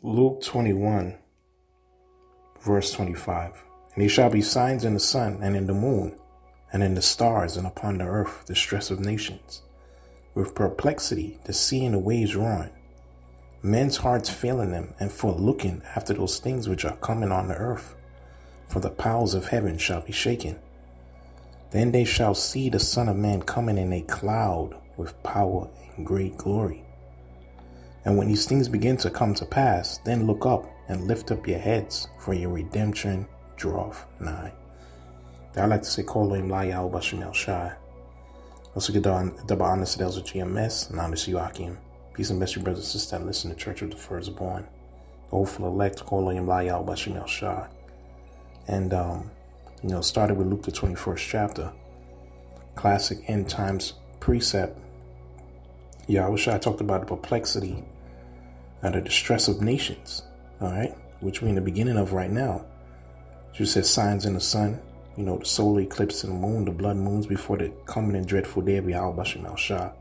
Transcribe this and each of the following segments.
Luke 21, verse 25. And there shall be signs in the sun and in the moon and in the stars and upon the earth, the stress of nations, with perplexity, the sea and the waves roaring, men's hearts failing them, and for looking after those things which are coming on the earth. For the powers of heaven shall be shaken. Then they shall see the Son of Man coming in a cloud with power and great glory. And when these things begin to come to pass, then look up and lift up your heads, for your redemption draweth nigh. I like to say, Kolohim La Yahweh Bashim El Shai. Also get the honest Dells of GMS and honest Yuakim. Peace and best, you brothers and sisters that listen to Church of the Firstborn. The hopeful elect, Kolohim La Yahweh Bashim El Shai. And, started with Luke the 21st chapter. Classic end times precept. Yahweh Shai talked about the perplexity and the distress of nations. All right, which we're in the beginning of right now. She says signs in the sun, the solar eclipse and the moon, the blood moons before the coming and dreadful day of Yahweh Bashim El Shai.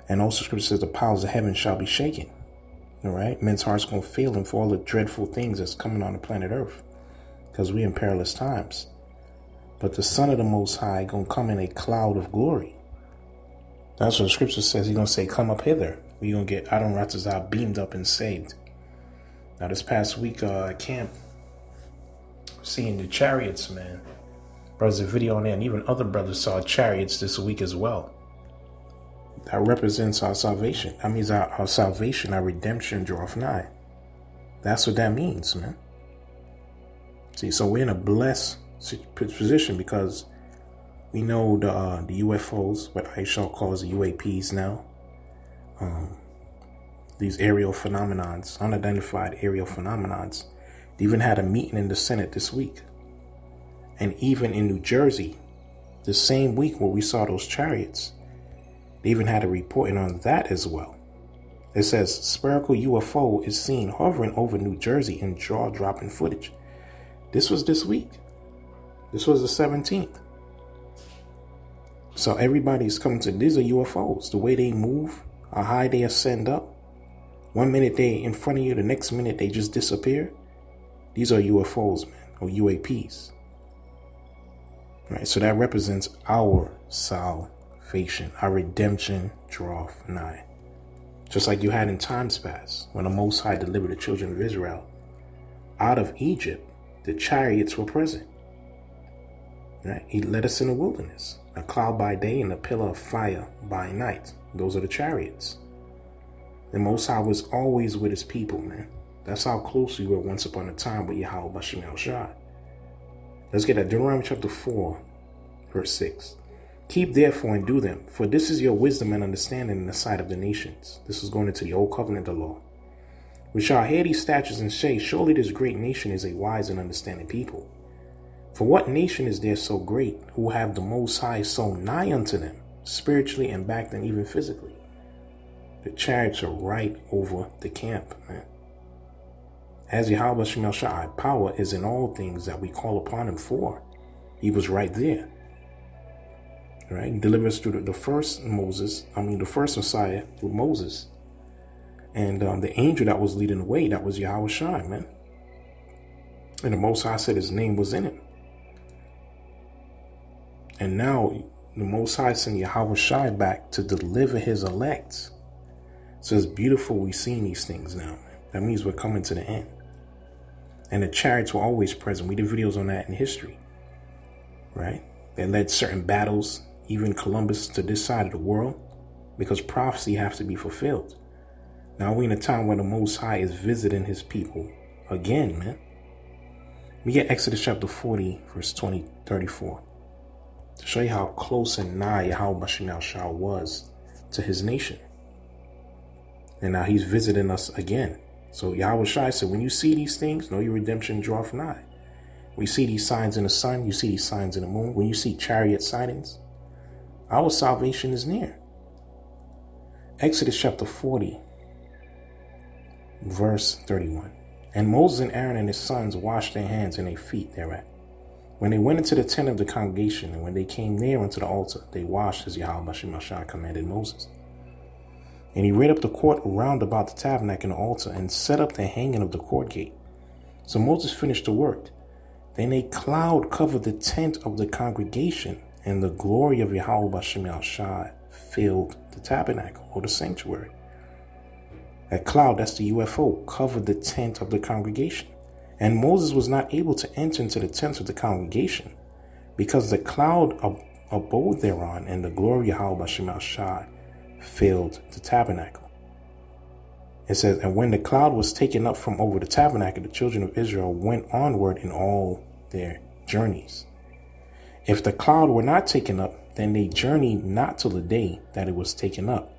And also scripture says the powers of heaven shall be shaken. All right, men's hearts going to fail them for all the dreadful things that's coming on the planet Earth, because we're in perilous times. But the Son of the Most High going to come in a cloud of glory. That's what the scripture says. He's going to say, come up hither. We're going to get Adon Ratazah beamed up and saved. Now, this past week at camp, seeing the chariots, man. Brothers, a video on there, and even other brothers saw chariots this week as well. That represents our salvation. That means our salvation, our redemption draweth nigh. That's what that means, man. See, so we're in a blessed position because we know the UFOs, what Aisha calls the UAPs now. These aerial phenomenons, unidentified aerial phenomenons. They even had a meeting in the Senate this week. And even in New Jersey, the same week where we saw those chariots, they even had a reporting on that as well. It says spherical UFO is seen hovering over New Jersey in jaw-dropping footage. This was this week. This was the 17th. So everybody's coming to, these are UFOs. The way they move, how high they ascend up. 1 minute they in front of you, the next minute they just disappear. These are UFOs, man, or UAPs. Right, so that represents our salvation, our redemption draweth nigh. Just like you had in times past, when the Most High delivered the children of Israel out of Egypt, the chariots were present. Right? He led us in the wilderness, a cloud by day and a pillar of fire by night. Those are the chariots. The Most High was always with his people, man. That's how close we were once upon a time with Yahweh Bashim El Shai. Let's get that. Deuteronomy chapter 4, verse 6. Keep therefore and do them, for this is your wisdom and understanding in the sight of the nations. This is going into the old covenant, the law. We shall hear these statutes and say, surely this great nation is a wise and understanding people. For what nation is there so great, who have the Most High so nigh unto them, spiritually and back them even physically? The chariots are right over the camp, man. As Yahweh Bashim El Shai, power is in all things that we call upon him for. He was right there. Right? He delivered us through the first Messiah through Moses. And the angel that was leading the way, that was Yahweh Shai, man. And the Most High said his name was in him. And now the Most High sent Yahweh Shai back to deliver his elect. So it's beautiful we've seen these things now, man. That means we're coming to the end. And the chariots were always present. We did videos on that in history. Right? They led certain battles, even Columbus to this side of the world, because prophecy has to be fulfilled. Now we're in a time where the Most High is visiting his people again, man. We get Exodus chapter 40, verse 34. To show you how close and nigh Yahweh Bashim El Shai was to his nation. And now he's visiting us again. So Yahweh Shai said, when you see these things, know your redemption draweth nigh. When you see these signs in the sun, you see these signs in the moon. When you see chariot sightings, our salvation is near. Exodus chapter 40, verse 31. And Moses and Aaron and his sons washed their hands and their feet thereat. When they went into the tent of the congregation, and when they came near unto the altar, they washed as Yahweh Bashim El Shai commanded Moses. And he rid up the court round about the tabernacle and the altar, and set up the hanging of the court gate. So Moses finished the work. Then a cloud covered the tent of the congregation, and the glory of Yahweh B'Shem Yahshai filled the tabernacle, or the sanctuary. That cloud, that's the UFO, covered the tent of the congregation. And Moses was not able to enter into the tent of the congregation, because the cloud abode thereon, and the glory of Yahweh B'Shem Yahshai filled the tabernacle. It says, and when the cloud was taken up from over the tabernacle, the children of Israel went onward in all their journeys. If the cloud were not taken up, then they journeyed not till the day that it was taken up.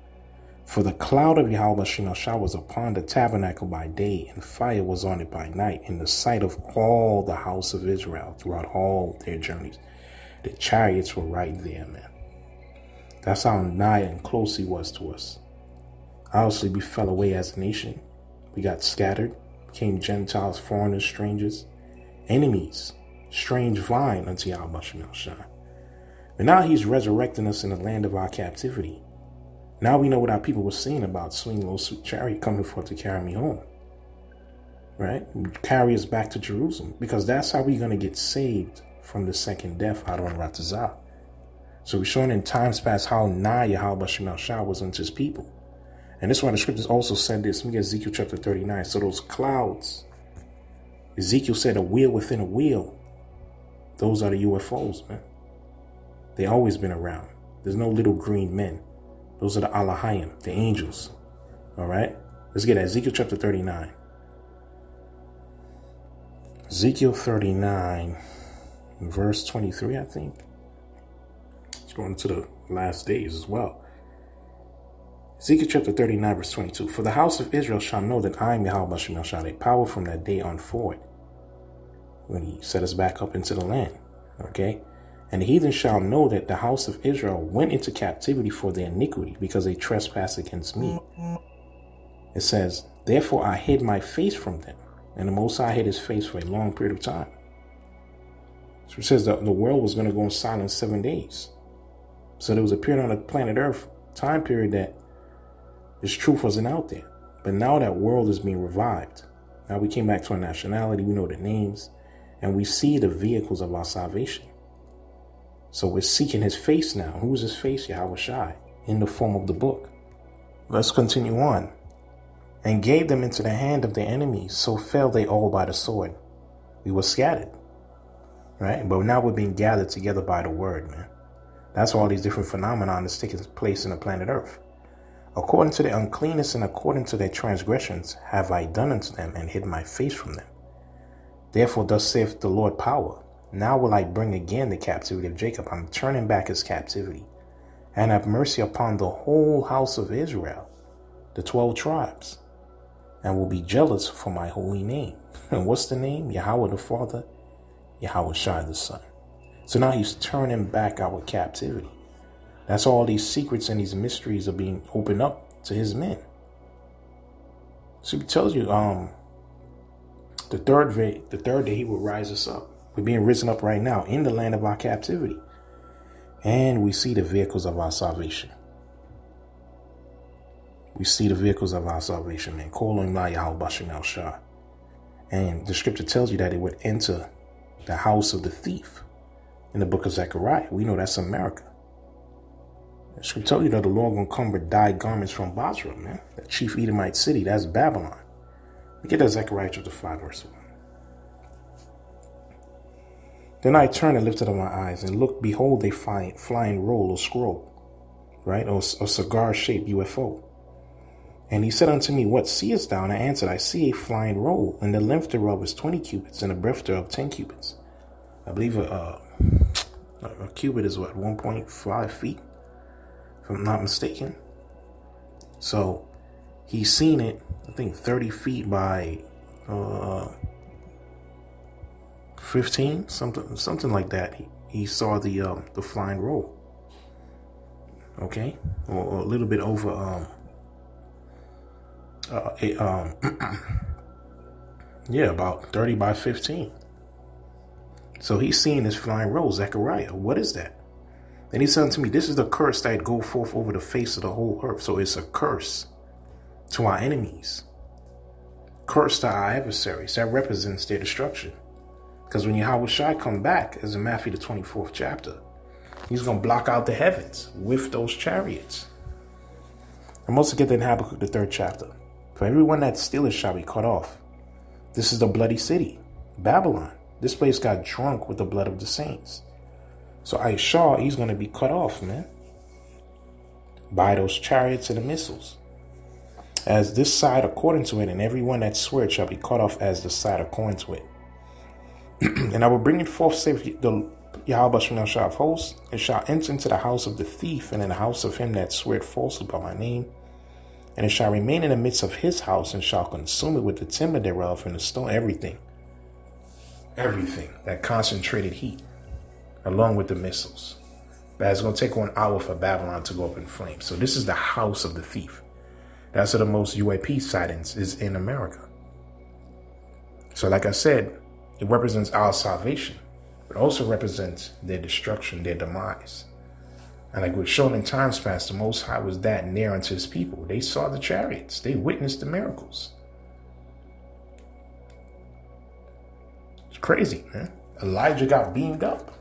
For the cloud of Yahweh B'Shem Yahshai was upon the tabernacle by day, and fire was on it by night, in the sight of all the house of Israel throughout all their journeys. The chariots were right there, man. That's how nigh and close he was to us. Obviously, we fell away as a nation. We got scattered, became Gentiles, foreigners, strangers, enemies, strange vine unto Yahweh B'Shem Yahshai. But now he's resurrecting us in the land of our captivity. Now we know what our people were saying about swing low sweet chariot coming forth to carry me home. Right? Carry us back to Jerusalem. Because that's how we're going to get saved from the second death out on Ratazah. So we're showing in times past how nigh Yahweh B'Shem Yahshai was unto his people. And this is why the scriptures also said this. Let me get Ezekiel chapter 39. So those clouds, Ezekiel said a wheel within a wheel. Those are the UFOs, man. They always been around. There's no little green men. Those are the Alahayim, the angels. All right. Let's get at Ezekiel chapter 39. Ezekiel 39, verse 23, I think. It's going to the last days as well. Ezekiel chapter 39, verse 22. For the house of Israel shall know that I am Yahweh B'Shem Yahshai, a power from that day on forward, when he set us back up into the land. Okay. And the heathen shall know that the house of Israel went into captivity for their iniquity, because they trespassed against me. It says, therefore I hid my face from them. And the Most High hid his face for a long period of time. So it says that the world was going to go in silence 7 days. So there was a period on the planet Earth, time period, that this truth wasn't out there. But now that world is being revived. Now we came back to our nationality. We know the names. And we see the vehicles of our salvation. So we're seeking his face now. Who's his face? Yahweh Shai, in the form of the book. Let's continue on. And gave them into the hand of their enemies. So fell they all by the sword. We were scattered. Right? But now we're being gathered together by the word, man. That's all these different phenomena that's taking place in the planet Earth. According to their uncleanness and according to their transgressions have I done unto them, and hid my face from them. Therefore thus saith the Lord power. Now will I bring again the captivity of Jacob. I'm turning back his captivity. And have mercy upon the whole house of Israel, the 12 tribes. And will be jealous for my holy name. And what's the name? Yahweh the Father, Yahweh Shai the Son. So now he's turning back our captivity. That's all these secrets and these mysteries are being opened up to his men. So he tells you, the third day he will rise us up. We're being risen up right now in the land of our captivity. And we see the vehicles of our salvation. We see the vehicles of our salvation, man. Kolon la Yahweh B'Shem Yahshai. And the scripture tells you that it would enter the house of the thief in the book of Zechariah. We know that's America. The scripture tells you that the Lord gonna come with dyed garments from Basra, man. That chief Edomite city, that's Babylon. We get that Zechariah chapter 5, verse 1. Then I turned and lifted up my eyes and looked, behold, a flying roll or scroll, right? Or a cigar-shaped UFO. And he said unto me, what seest thou? And I answered, I see a flying roll, and the length thereof is 20 cubits, and the breadth thereof 10 cubits. I believe a cubit is what, 1.5 feet, if I'm not mistaken. So he's seen it, I think 30 feet by 15, something like that. He saw the flying roll. Okay, or a little bit over yeah, about 30 by 15. So he's seeing this flying roll. Zechariah, what is that? Then he said unto me, this is the curse that go forth over the face of the whole earth. So it's a curse to our enemies. Cursed are our adversaries. That represents their destruction. Because when Yahweh Shai come back, as in Matthew the 24th chapter, he's going to block out the heavens with those chariots. I'm also get that in Habakkuk the 3rd chapter. For everyone that stealeth shall be cut off. This is the bloody city, Babylon. This place got drunk with the blood of the saints. So Aishah, he's going to be cut off, man, by those chariots and the missiles. As this side according to it, and everyone that sweareth shall be cut off as the side according to it. And I will bring it forth, saith the Yahweh Shah of hosts, and shall enter into the house of the thief, and in the house of him that sweareth falsely by my name. And it shall remain in the midst of his house, and shall consume it with the timber thereof, and the stone, everything. Everything, that concentrated heat, along with the missiles. But it's going to take 1 hour for Babylon to go up in flames. So this is the house of the thief. That's where the most UAP sightings is in America. So like I said, it represents our salvation, but also represents their destruction, their demise. And like we've shown in times past, the Most High was that near unto his people. They saw the chariots. They witnessed the miracles. It's crazy, man. Elijah got beamed up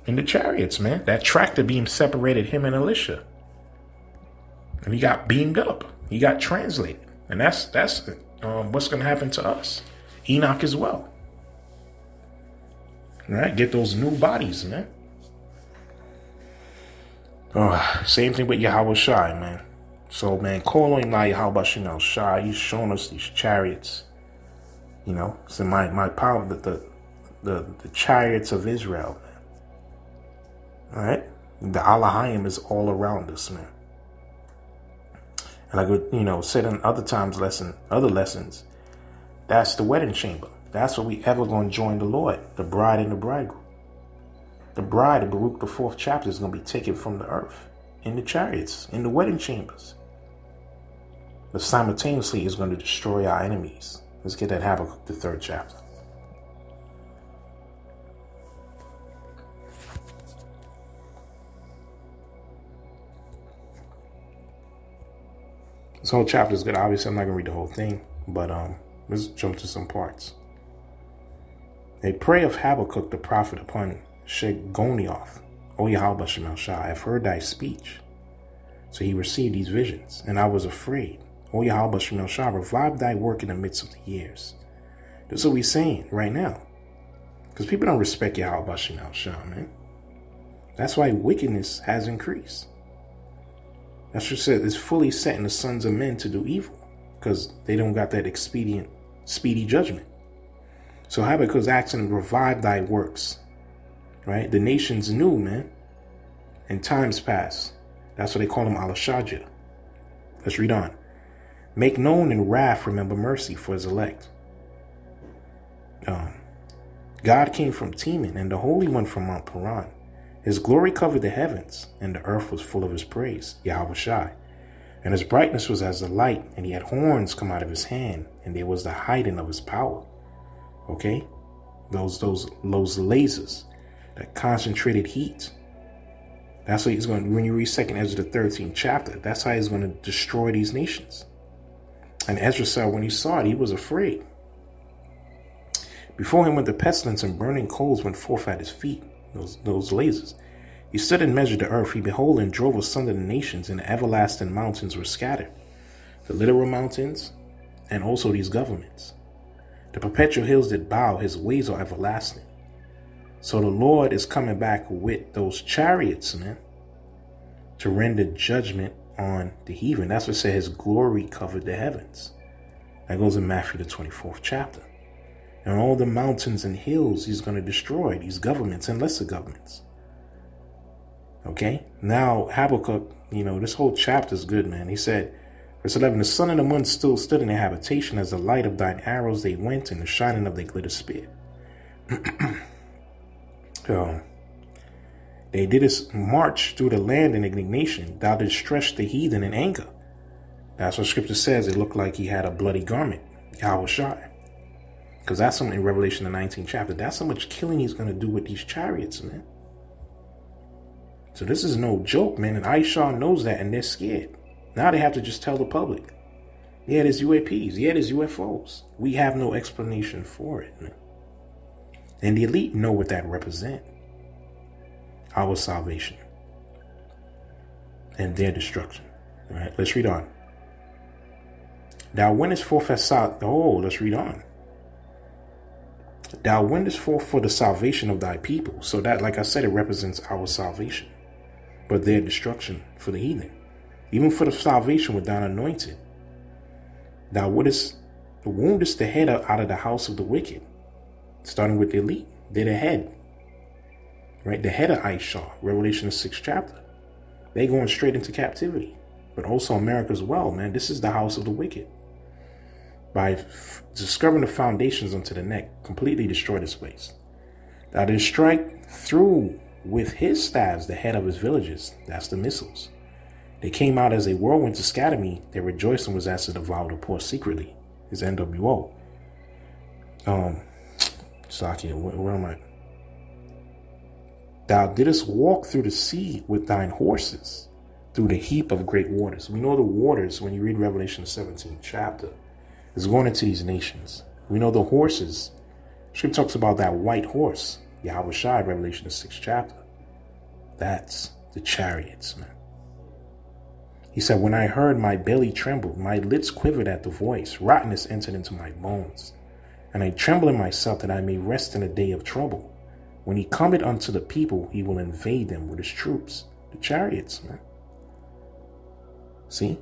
in the chariots, man. That tractor beam separated him and Elisha. And he got beamed up. He got translated. And that's what's going to happen to us. Enoch as well. All right, get those new bodies, man. Same thing with Yahweh Shai, man. So, man, call on Yahweh Shai. He's showing us these chariots. You know, so my power, the chariots of Israel, man. All right, the Alahayim is all around us, man. And like said in other lessons, that's the wedding chamber. That's what we ever going to join the Lord, the bride and the bridegroom. The bride of Baruch, the 4th chapter, is going to be taken from the earth in the chariots, in the wedding chambers. But simultaneously is going to destroy our enemies. Let's get that Habakkuk, the 3rd chapter. This whole chapter is good. Obviously, I'm not going to read the whole thing, but let's jump to some parts. A prayer of Habakkuk the prophet upon Shegonioth, O Yahweh Shai, I have heard thy speech. So he received these visions, and I was afraid. O Yahweh Shai, revive thy work in the midst of the years. This is what we're saying right now. Because people don't respect Yahweh Shai, man. That's why wickedness has increased. That's what it said. It's fully set in the sons of men to do evil. Because they don't got that speedy judgment. So Habakkuk's asking, revive thy works. Right? The nations knew, man. In times past. That's what they call them, Alashaja. Let's read on. Make known in wrath, remember mercy for his elect. God came from Teman, and the Holy One from Mount Paran. His glory covered the heavens, and the earth was full of his praise, Yahweh Shai. And his brightness was as the light, and he had horns come out of his hand, and there was the hiding of his power. Okay? Those lasers, that concentrated heat. That's what he's going to, when you read 2nd Ezra the 13th chapter, that's how he's going to destroy these nations. And Ezra said when he saw it, he was afraid. Before him went the pestilence, and burning coals went forth at his feet, those lasers. He stood and measured the earth. He behold and drove asunder the nations, and the everlasting mountains were scattered. The literal mountains, and also these governments. The perpetual hills did bow, his ways are everlasting. So the Lord is coming back with those chariots, man, to render judgment on the heathen. That's what said his glory covered the heavens. That goes in Matthew the 24th chapter. And all the mountains and hills he's going to destroy, these governments and lesser governments. Okay? Now, Habakkuk, this whole chapter is good, man. He said, verse 11, the sun and the moon still stood in their habitation, as the light of thine arrows they went, and the shining of their glitter spear. They did march through the land in indignation. Thou didst stretch the heathen in anger. That's what scripture says. It looked like he had a bloody garment. Yahweh Shai. Because that's something in Revelation the 19th chapter. That's how much killing he's going to do with these chariots, man. So this is no joke, man. And Aishah knows that, and they're scared. Now they have to just tell the public, yeah, there's UAPs. Yeah, there's UFOs. We have no explanation for it, man. And the elite know what that represents. Our salvation and their destruction. All right, let's read on. Thou wentest forth as let's read on. Thou wentest forth for the salvation of thy people. So that, like I said, it represents our salvation, but their destruction for the heathen. Even for the salvation with thine anointed. Thou wouldest woundest the head out of the house of the wicked. Starting with the elite. They're the head. Right? The head of Aisha, Revelation the 6th chapter. They going straight into captivity. But also America as well, man. This is the house of the wicked. By discovering the foundations unto the neck, completely destroy this place. Thou didst strike through with his staves the head of his villages. That's the missiles. They came out as a whirlwind to scatter me. Their rejoicing was as to devour the poor secretly. His NWO. Saki, where am I? Thou didst walk through the sea with thine horses, through the heap of great waters. We know the waters, when you read Revelation 17 chapter, is going into these nations. We know the horses. Scripture talks about that white horse, Yahweh Shai, Revelation the 6th chapter. That's the chariots, man. He said, when I heard, my belly trembled, my lips quivered at the voice, rottenness entered into my bones. And I tremble in myself that I may rest in a day of trouble. When he cometh unto the people, he will invade them with his troops. The chariots, man. See?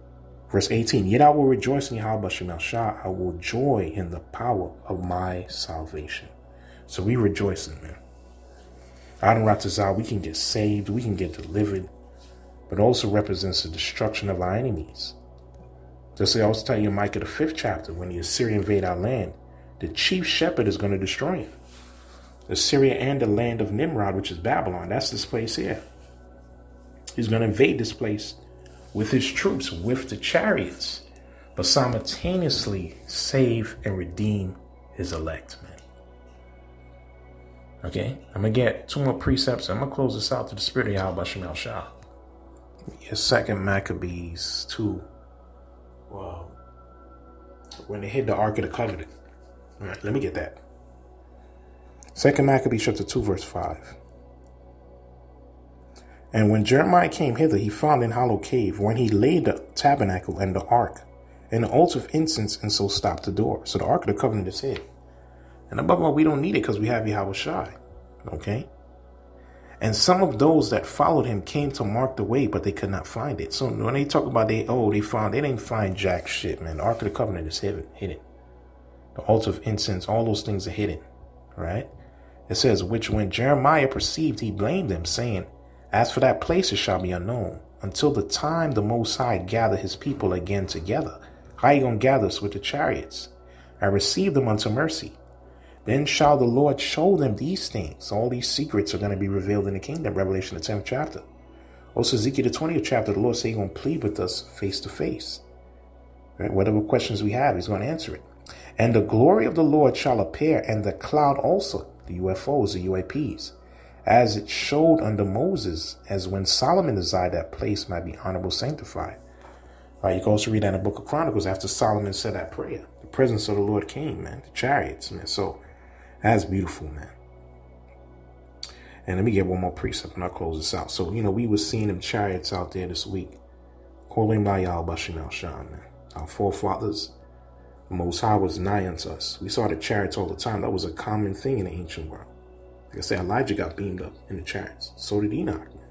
Verse 18, yet I will rejoice in Yahweh Shem Shah. I will joy in the power of my salvation. So we rejoicing, man. Adam Ratazah, we can get saved, we can get delivered, but also represents the destruction of our enemies. Just like I was telling you in Micah the 5th chapter, when the Assyrian invade our land, the chief shepherd is going to destroy him. Assyria and the land of Nimrod, which is Babylon, that's this place here. He's going to invade this place with his troops, with the chariots, but simultaneously save and redeem his elect, man. Okay, I'm going to get 2 more precepts. I'm going to close this out to the spirit of Yahweh Shem Shah. Your 2 Maccabees 2. Wow. When they hit the Ark of the Covenant. All right, let me get that. 2 Maccabees chapter 2, verse 5. And when Jeremiah came hither, he found in hollow cave, when he laid the tabernacle and the ark, and the altar of incense, and so stopped the door. So the Ark of the Covenant is hid. And above all, we don't need it because we have Yahweh Shai. Okay? And some of those that followed him came to mark the way, but they could not find it. So when they talk about they didn't find jack shit, man. The Ark of the Covenant is hidden. The altar of incense, all those things are hidden. Right? It says, which when Jeremiah perceived, he blamed them, saying, as for that place, it shall be unknown, until the time the Most High gather his people again together. How you going to gather us with the chariots? I receive them unto mercy. Then shall the Lord show them these things. All these secrets are going to be revealed in the kingdom. Revelation the 10th chapter. Also Ezekiel the 20th chapter, the Lord said he's going to plead with us face to face. Right? Whatever questions we have, he's going to answer it. And the glory of the Lord shall appear, and the cloud also, the UFOs, the UAPs, as it showed unto Moses, as when Solomon desired that place might be honorable sanctified. Right, you can also read that in the book of Chronicles after Solomon said that prayer. The presence of the Lord came, man. The chariots, man. So that's beautiful, man. And let me get one more precept and I'll close this out. So, we were seeing them chariots out there this week. Calling by Yahweh Shem Shah, man. Our forefathers, the Most High was nigh unto us. We saw the chariots all the time. That was a common thing in the ancient world. Like I said, Elijah got beamed up in the chariots. So did Enoch, man.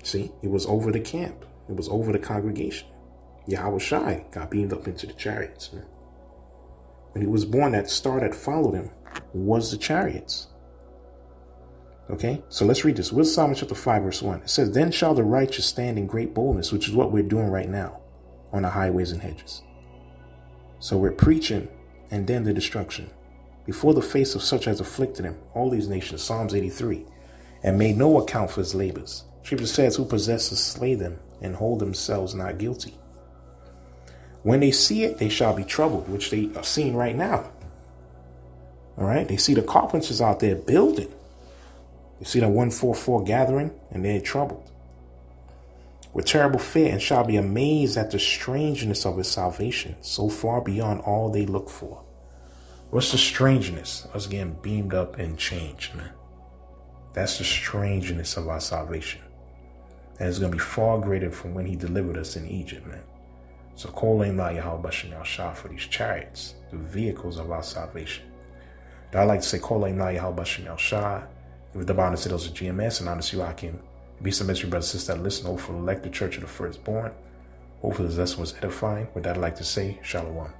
See, it was over the camp. It was over the congregation. Yahweh Shai got beamed up into the chariots, man. When he was born, that star that followed him was the chariots. Okay, so let's read this. With Psalm chapter 5, verse 1. It says, then shall the righteous stand in great boldness, which is what we're doing right now on the highways and hedges. So we're preaching and then the destruction. Before the face of such as afflicted him, all these nations, Psalms 83, and made no account for his labors. Scripture says, who possesses slay them and hold themselves not guilty. When they see it, they shall be troubled, which they are seeing right now. All right, they see the carpenters out there building. You see that 144 gathering, and they're troubled. with terrible fear, and shall be amazed at the strangeness of his salvation, so far beyond all they look for. What's the strangeness? Us getting beamed up and changed, man. That's the strangeness of our salvation. And it's going to be far greater from when he delivered us in Egypt, man. So Kol La Yahweh Bashem Yahshua for these chariots, the vehicles of our salvation. I like to say Kol La Yahweh Bashem Yahshua. With the bond to those of GMS and honest UAP. Be some mystery brothers and sisters that listen. Hopefully elect the church of the firstborn. Hopefully this lesson was edifying. With that, I'd like to say Shalom.